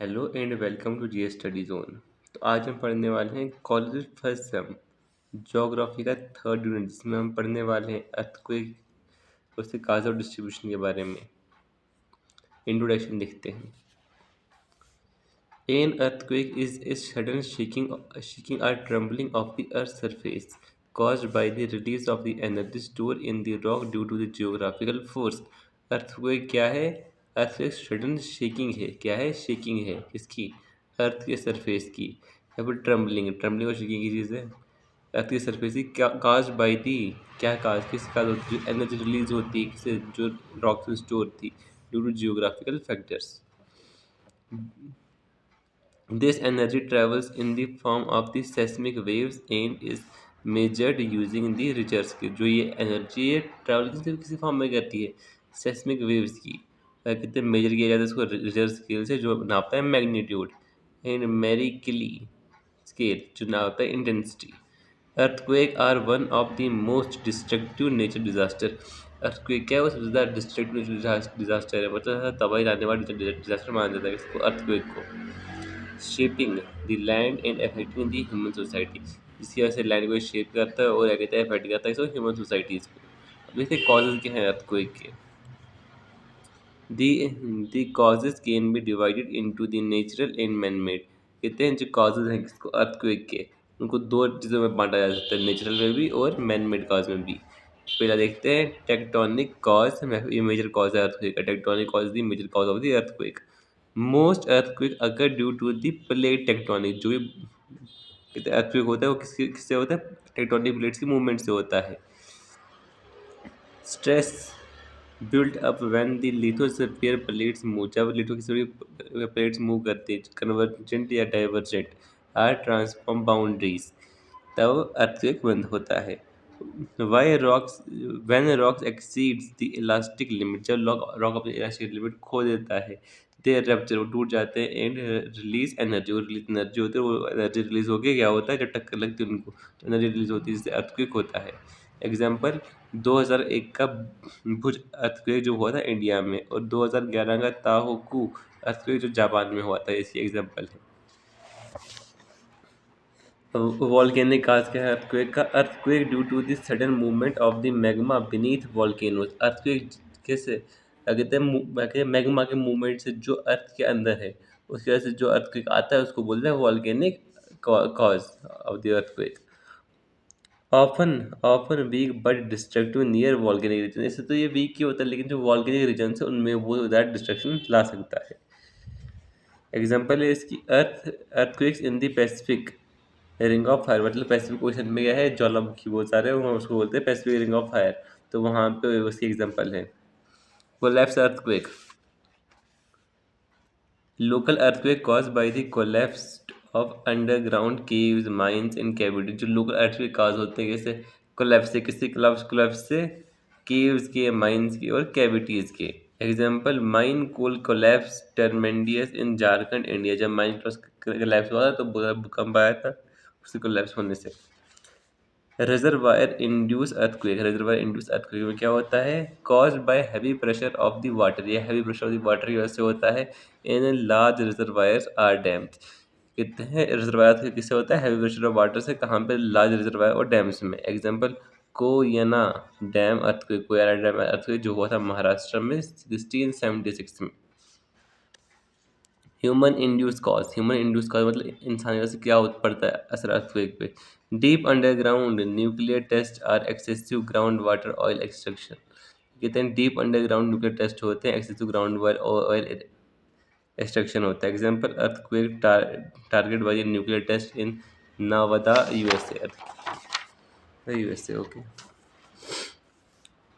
Hello and welcome to GS study zone. तो आज हम पढ़ने वाले हैं कॉलेज फर्स्ट सेम ज्योग्राफी का थर्ड यूनिट, जिसमें हम पढ़ने वाले हैं अर्थक्वेक, उसके काज और डिस्ट्रीब्यूशन के बारे में। इंट्रोडक्शन देखते हैं। An earthquake is a sudden shaking or trembling of the Earth's surface caused by the release of the energy stored in the rock due to the geographical force. Earthquake क्या है? Earthquake sudden shaking है। क्या है? Shaking है किसकी? अर्थ के surface की। या फिर ट्रम्बलिंग और शेकिंग की चीज़ है। अर्थ की सरफेस की काज बाई दी, क्या काज किस काज होती है? जो एनर्जी रिलीज होती है किसे? जो रॉक में स्टोर थी due to geographical factors. This energy travels in the form of the seismic waves and is measured using the Richter scale। जो ये एनर्जी है ट्रैवल किसी फॉर्म में करती है? सेस्मिक वेव्स की। कितने मेजर किया जाता है इसको? रिचर स्केल से, जो नापता है मैग्नीट्यूड। एंड मेरिकली स्केल जो नापता है intensity. Earthquake are one of the most destructive nature disaster. Earthquake क्या है? वो सबसे ज़्यादा डिस्ट्रक्टिव नेचर डिजास्टर है, मतलब तबाही लाने वाला डिजास्टर माना जाता है इसको, अर्थक्वेक को। Shaping the land and affecting the human society, जिसकी वजह से लैंड को शेप करता है और क्या कहता है, अफेक्ट करता है इसको, ह्यूमन सोसाइटीज़ को। अब देखते हैं कॉजेज क्या हैं अर्थक्वेक के। The causes can be divided into the natural and man made. कहते हैं जो कॉजेज हैं किसको? अर्थक्वेक के, उनको दो चीज़ों में बांटा जा सकता है, नेचुरल में भी और मैन मेड कॉज में भी। पहला देखते हैं टेक्टोनिक कॉज। ये मेजर कॉज है अर्थक्वेक का। Tectonic cause the major cause of the earthquake. Most earthquake occur due to the plate tectonic. जो भी अर्थक्वेक होता है वो किससे होता है? टेक्टोनिक प्लेट्स की मूवमेंट से होता है। Stress built up when the lithosphere plates move. जब लिथोस्फीयर प्लेट्स मूव करती है, कन्वर्जेंट या डाइवर्जेंट आर ट्रांसफॉर्म बाउंड्रीज, तब अर्थक्वेक बंद होता है। Why rocks when rocks exceeds the elastic limit. जब रॉक अपनी इलास्टिक लिमिट खो देता है, दे रप्चर, वो टूट जाते हैं। एंड रिलीज एनर्जी, वो रिलीज एनर्जी होती है, वो एनर्जी रिलीज होके क्या होता है, जब टक्कर लगती है उनको तो एनर्जी रिलीज होती है, जिससे अर्थक्वेक होता है। एग्जाम्पल 2001 का भुज अर्थक्वेक जो हुआ था इंडिया में, और 2011 का ताहोकू अर्थक्वेक जो जापान में हुआ था, इसकी एग्जाम्पल है। वॉल्केनिक काज क्या है अर्थक्वेक का? Earthquake due to the sudden movement of the magma beneath volcanoes. Earthquake कैसे कहते हैं? मैग्मा के मूवमेंट से जो अर्थ के अंदर है, उसकी वजह से जो अर्थक्वेक आता है उसको बोलते हैं volcanic cause of the earthquake. Often often weak but destructive near volcanic region. ऐसे तो ये वीक ही होता है, लेकिन जो वॉल्केनिक रीजन है उनमें वो दैट डिस्ट्रक्शन ला सकता है। एग्जाम्पल है इसकी earthquakes in the Pacific ring of fire. मतलब पैसिफिक ओशन में क्या है, ज्वालामुखी बहुत सारे हैं, वहाँ उसको बोलते हैं पैसिफिक रिंग ऑफ फायर। तो वहाँ पे उसकी एग्जांपल है। Collapse earthquake, local earthquake cause by the collapse of underground caves, mines and cavity. जो लोकल अर्थक्वेक काज होते हैं कैसे? कोलैप्स से, किससे कोलैप्स से? केव्स के, माइंस के और कैविटीज के। एग्जाम्पल माइन कोल कोलैप्स टर्मेंडियस इन झारखंड इंडिया। जब माइन कोलैप्स हुआ था तो भूकंप आया था उससे कोलैप्स होने से। Reservoir induced earthquake, reservoir induced earthquake में क्या होता है? Caused by heavy pressure of the water. ये heavy pressure of the water की वजह से होता है। In large reservoirs or dams. कहते हैं रिजर्वायर किससे होता है? हैवी प्रेशर ऑफ वाटर से। कहाँ पे? लार्ज रिजर्वायर और डैम्स में। Example Koyna dam earthquake. Koyna dam earthquake जो हुआ था महाराष्ट्र में 1676 में। ह्यूमन इंड्यूस कॉज मतलब इंसान की वजह से क्या पड़ता है असर अर्थक्वेक पे? Deep underground nuclear test or excessive ground water oil extraction. कहते हैं डीप अंडरग्राउंड न्यूक्लियर टेस्ट होते हैं, एक्सेसिव ग्राउंड ऑयल एक्सट्रैक्शन होता है। Example earthquake triggered by nuclear test in Nevada USA. USA okay.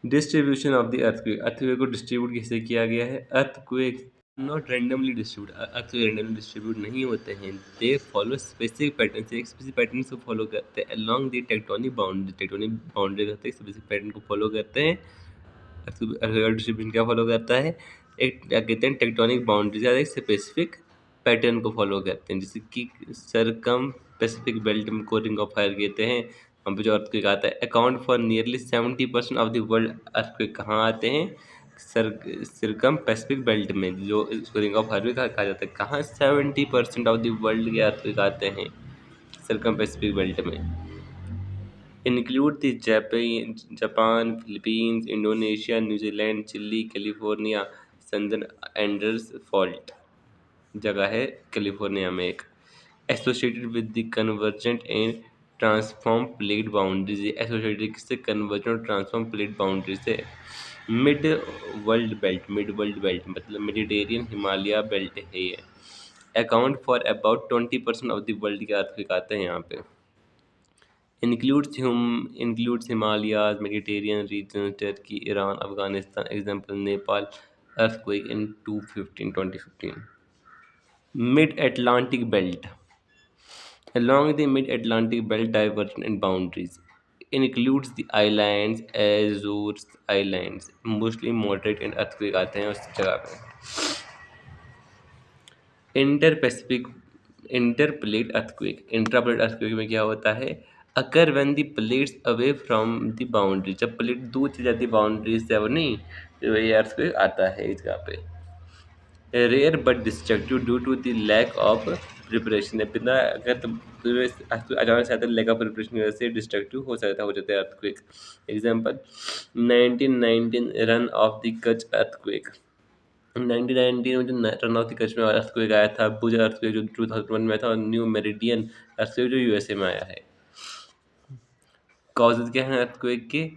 Distribution of the earthquake, earthquake को distribute कैसे किया गया है? Earthquake not randomly distribute, earthquake randomly distribute नहीं होते हैं। दे फॉलो स्पेसिफिक पैटर्न, से एक स्पेसिफिक पैटर्न को फॉलो करते हैं अलोंग द टेक्टोनिक बाउंड्री करते हैं, स्पेसिफिक पैटर्न को फॉलो करते हैं। अर्थक्वेक डिस्ट्रीब्यूशन क्या फॉलो करता है? एक क्या कहते हैं, टेक्टोनिक बाउंड्री या एक स्पेसिफिक पैटर्न को फॉलो करते हैं, जैसे कि सरकम पैसिफिक बेल्ट को रिंग ऑफ फायर कहते हैं। वहाँ पे जो अर्थक्वेक आता है, account for nearly 70% of the world earthquake कहाँ आते हैं? सिरकम पैसिफिक बेल्ट में, जो इसको रिंग ऑफ हार्वे कहा जाता है, कहाँ 70% ऑफ द वर्ल्ड के अर्थक्वेक आते हैं सिरकम पैसिफिक बेल्ट में। Include the Japan, Philippines, Indonesia, New Zealand, Chile, California, southern Andreas fault जगह है कैलिफोर्निया में एक, associated with the convergent and transform plate boundaries, associated किससे, कन्वर्जेंट और ट्रांसफॉर्म प्लेट बाउंड्री से। मिड वर्ल्ड बेल्ट मतलब Mediterranean Himalaya belt है ये, account for about 20% of the world के अर्थक्वेक आते हैं यहाँ पे। includes Himalayas, Mediterranean regions, Turkey, Iran, Afghanistan. Example: Nepal earthquake in 2015. Mid-Atlantic Belt. Along the Mid-Atlantic Belt divergence and boundaries includes the islands, Azores Islands. Mostly moderate and earthquake आते हैं उस जगह पे। इंटर इंटरप्लेट अर्थक्वेक, इंट्राप्लेट अर्थक्वेक में क्या होता है, occur when the plates away from the boundary, जब प्लेट दूर चली जाती है बाउंड्री से, वो नहीं, तो ये अर्थक्वेक आता है इस जगह पे। Rare but destructive due to the lack of preparation, बिना अगर अचानक से आता है लैक ऑफ प्रिपरेशन की वजह से डिस्ट्रक्टिव हो जाता है earthquake. Example 1919 run of the Kutch earthquake, 1919 में जो रन ऑफ द कच्छ में अर्थक्वेक आया था, भुज अर्थक्वेक जो 2001 में था, और न्यू मेरिडियन अर्थक्वेक जो यूएसए में आया है। कॉजेज क्या हैं अर्थक्वेक के,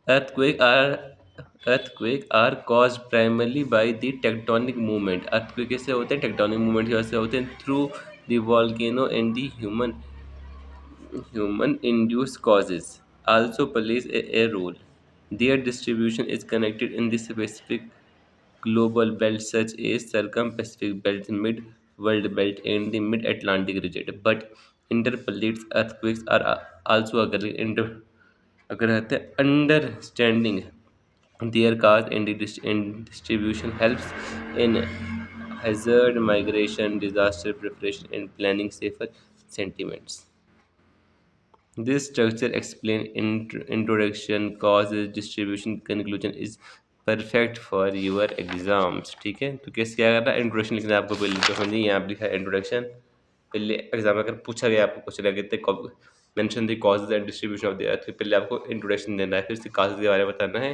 earthquake are earthquake are caused primarily by the tectonic movement, earthquake कैसे होते हैं, टेक्टोनिक मूवमेंट की वजह से होते हैं, through the volcano and the human induced causes also plays a role, their distribution is connected in the specific global belts such as circum-Pacific belt, mid-world belt and the mid-Atlantic region, but interplate earthquakes are also अगर रहते हैं understanding their cause and distribution helps in hazard migration, disaster preparation, and planning safer sentiments. This structure explain introduction, causes, distribution, conclusion is perfect for your exams. ठीक है, तो कैसे क्या करना है, इंट्रोडक्शन लिखना है आपको पहले, जो समझिए यहाँ पे लिखा है इंट्रोडक्शन। पहले एग्जाम में अगर पूछा गया आपको क्वेश्चन कहते mention the causes and distribution of the earth, पहले आपको इंट्रोडक्शन देना है, फिर उसके काजेज के बारे में बताना है,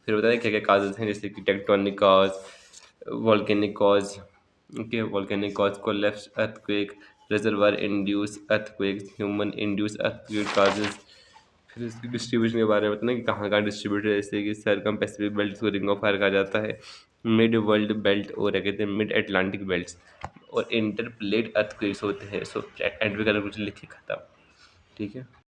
फिर बताना है क्या क्या काजेज हैं, जैसे कि tectonic cause, volcanic cause, okay, volcanic cause, collapse earthquake, reservoir induced earthquake, human induce earthquake causes, फिर इसकी डिस्ट्रीब्यूशन के बारे में बताना कि कहाँ कहाँ डिस्ट्रीब्यूट है, जैसे कि सरकम पैसिफिक बेल्ट को रिंग ऑफ फायर कहा जाता है, मिड वर्ल्ड बेल्ट और क्या कहते हैं मिड एटलांटिक बेल्ट, और इंटरप्लेट अर्थक्वेक्स होते हैं। सो एंड में कुछ लिख के खत्म, ठीक है।